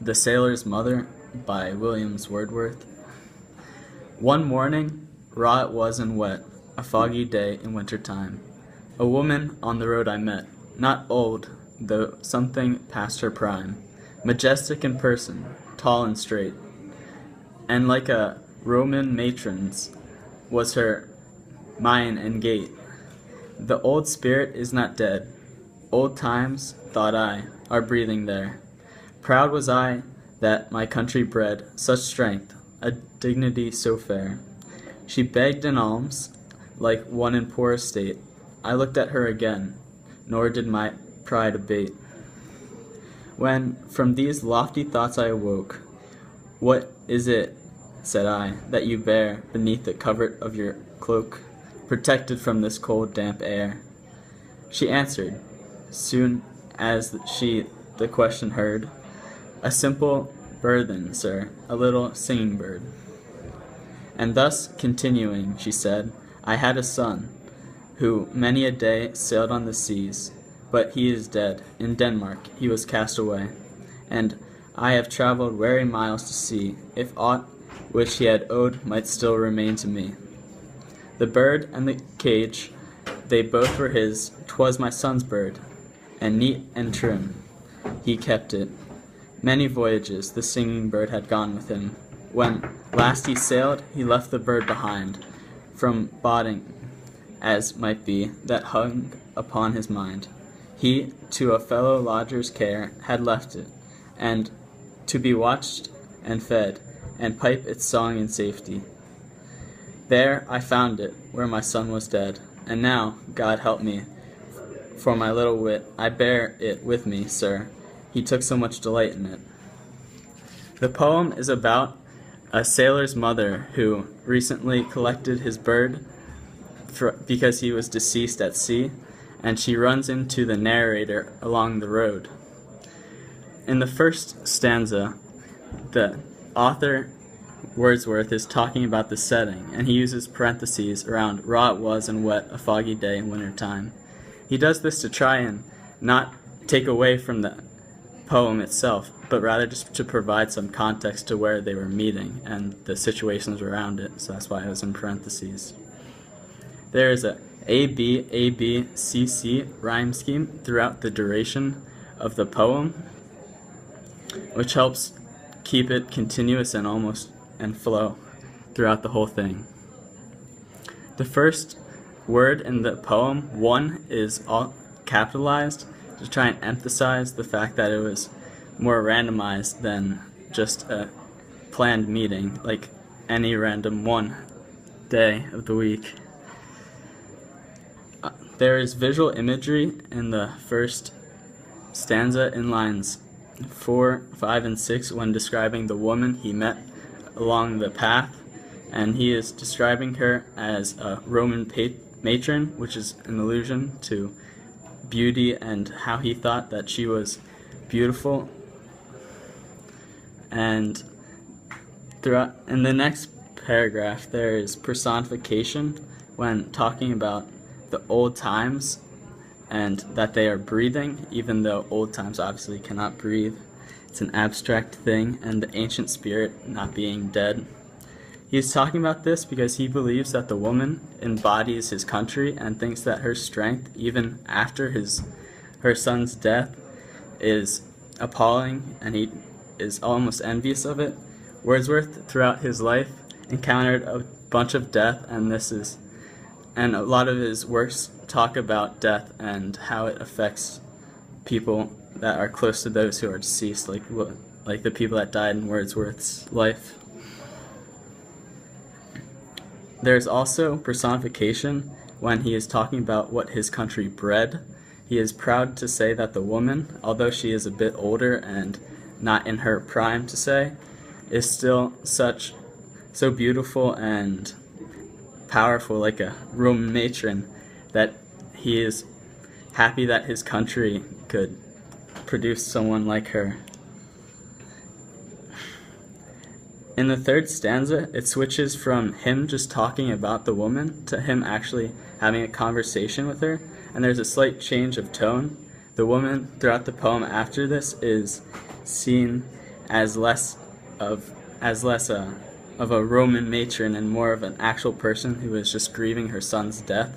The Sailor's Mother by Wordsworth. One morning, raw it was and wet, a foggy day in winter time. A woman on the road I met, not old, though something past her prime, majestic in person, tall and straight, and like a Roman matron's was her mien and gait. The old spirit is not dead. Old times, thought I, are breathing there. Proud was I that my country bred such strength, a dignity so fair. She begged an alms, like one in poor estate. I looked at her again, nor did my pride abate. When from these lofty thoughts I awoke, "What is it," said I, "that you bear beneath the covert of your cloak, protected from this cold, damp air?" She answered, soon as she the question heard, "A simple burthen, sir, a little singing bird." And thus, continuing, she said, "I had a son, who many a day sailed on the seas, but he is dead. In Denmark he was cast away, and I have traveled weary miles to see if aught which he had owed might still remain to me. The bird and the cage, they both were his. 'Twas my son's bird, and neat and trim he kept it. Many voyages the singing bird had gone with him. When last he sailed, he left the bird behind, from boding, as might be, that hung upon his mind. He, to a fellow lodger's care, had left it, and to be watched and fed, and pipe its song in safety. There I found it, where my son was dead, and now, God help me, for my little wit, I bear it with me, sir. He took so much delight in it." The poem is about a sailor's mother who recently collected his bird because he was deceased at sea, and she runs into the narrator along the road. In the first stanza, the author, Wordsworth, is talking about the setting, and he uses parentheses around "raw it was and wet, a foggy day in winter time." He does this to try and not take away from the poem itself, but rather just to provide some context to where they were meeting and the situations around it, so that's why it was in parentheses. There is a A-B-C-C rhyme scheme throughout the duration of the poem, which helps keep it continuous and flow throughout the whole thing. The first word in the poem, one, is all capitalized to try and emphasize the fact that it was more randomized than just a planned meeting, like any random one day of the week. There is visual imagery in the first stanza in lines 4, 5, and 6 when describing the woman he met along the path, and he is describing her as a Roman matron, which is an allusion to beauty and how he thought that she was beautiful. And throughout in the next paragraph, there is personification when talking about the old times and that they are breathing, even though old times obviously cannot breathe. It's an abstract thing, and the ancient spirit not being dead. He's talking about this because he believes that the woman embodies his country and thinks that her strength, even after her son's death, is appalling, and he is almost envious of it. Wordsworth, throughout his life, encountered a bunch of death, and a lot of his works talk about death and how it affects people that are close to those who are deceased, like the people that died in Wordsworth's life. There's also personification when he is talking about what his country bred. He is proud to say that the woman, although she is a bit older and not in her prime to say, is still so beautiful and powerful, like a Roman matron, that he is happy that his country could produce someone like her. In the third stanza, it switches from him just talking about the woman to him actually having a conversation with her, and there's a slight change of tone. The woman throughout the poem after this is seen as less of a Roman matron and more of an actual person who is just grieving her son's death.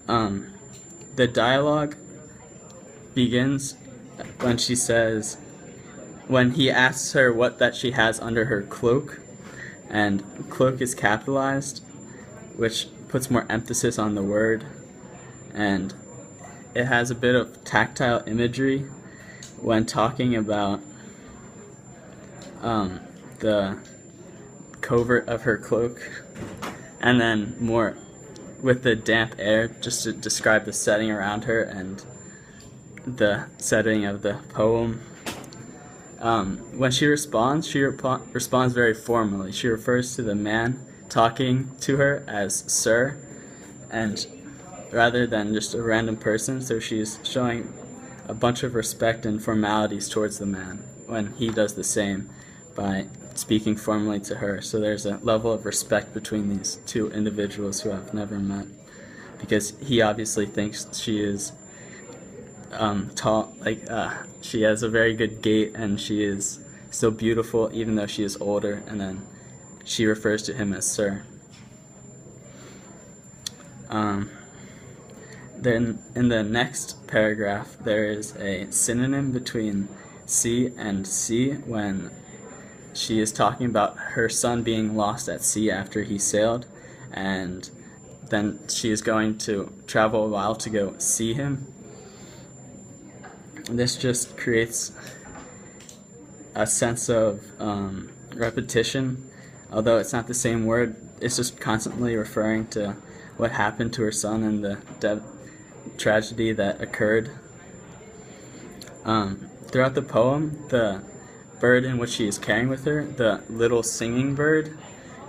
The dialogue begins when he asks her what that she has under her cloak, and cloak is capitalized, which puts more emphasis on the word, and it has a bit of tactile imagery when talking about the covert of her cloak, and then more with the damp air just to describe the setting around her and the setting of the poem. When she responds, responds very formally. She refers to the man talking to her as sir, and rather than just a random person, so she's showing a bunch of respect and formalities towards the man when he does the same by speaking formally to her. So there's a level of respect between these two individuals who I've never met, because he obviously thinks she is tall, she has a very good gait, and she is still beautiful even though she is older, and then she refers to him as sir. Then in the next paragraph there is a synonym between sea and sea when she is talking about her son being lost at sea after he sailed, and then she is going to travel a while to go see him. This just creates a sense of repetition, although it's not the same word. It's just constantly referring to what happened to her son and the tragedy that occurred. Throughout the poem, the bird in which she is carrying with her, the little singing bird,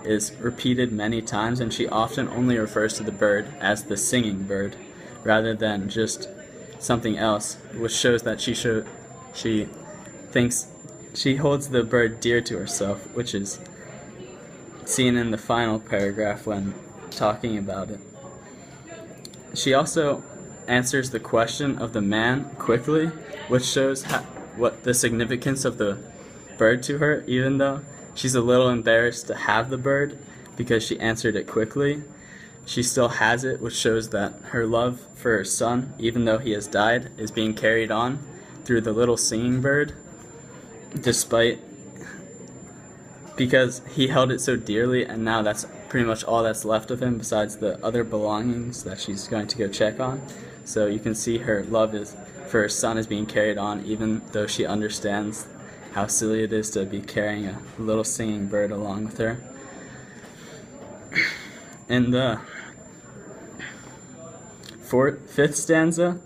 is repeated many times, and she often only refers to the bird as the singing bird rather than just something else, which shows that she thinks she holds the bird dear to herself, which is seen in the final paragraph when talking about it. She also answers the question of the man quickly, which shows what the significance of the bird to her, even though she's a little embarrassed to have the bird because she answered it quickly. She still has it, which shows that her love for her son, even though he has died, is being carried on through the little singing bird, because he held it so dearly, and now that's pretty much all that's left of him besides the other belongings that she's going to go check on. So you can see her love for her son is being carried on, even though she understands how silly it is to be carrying a little singing bird along with her. In the fifth stanza,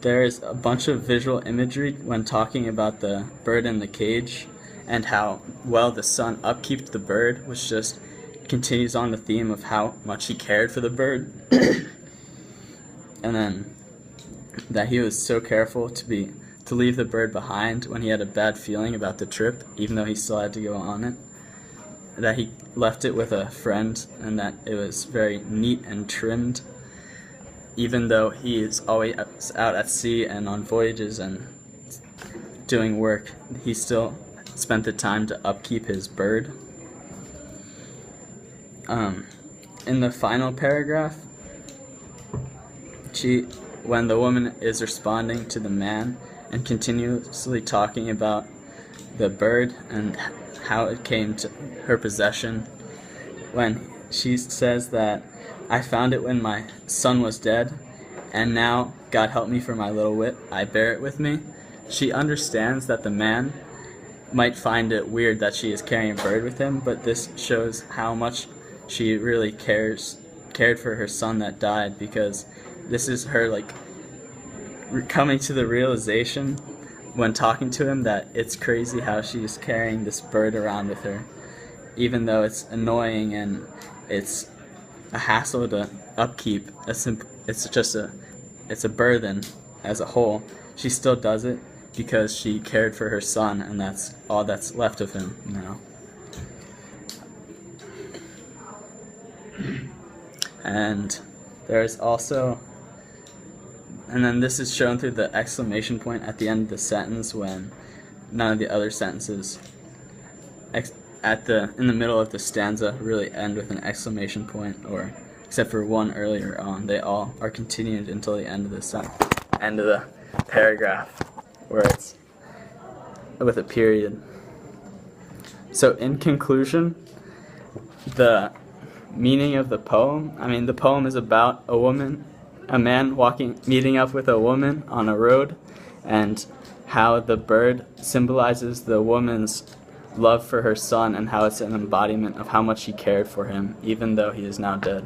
there is a bunch of visual imagery when talking about the bird in the cage and how well the son upkept the bird, which just continues on the theme of how much he cared for the bird. And then that he was so careful to leave the bird behind when he had a bad feeling about the trip, even though he still had to go on it. That he left it with a friend, and that it was very neat and trimmed. Even though he is always out at sea and on voyages and doing work, he still spent the time to upkeep his bird. In the final paragraph, when the woman is responding to the man and continuously talking about the bird and how it came to her possession, when she says that I found it when my son was dead, and now, God help me for my little wit, I bear it with me. She understands that the man might find it weird that she is carrying a bird with him, but this shows how much she really cared for her son that died, because this is her coming to the realization when talking to him that it's crazy how she's carrying this bird around with her, even though it's annoying and it's a hassle to upkeep. It's a burden as a whole. She still does it because she cared for her son, and that's all that's left of him now. And there's also, and then this is shown through the exclamation point at the end of the sentence when none of the other sentences in the middle of the stanza really end with an exclamation point, or except for one earlier on. They all are continued until the end of the paragraph, where it's with a period. So in conclusion, the meaning of the poem, the poem is about a man meeting up with a woman on a road, and how the bird symbolizes the woman's love for her son, and how it's an embodiment of how much she cared for him, even though he is now dead.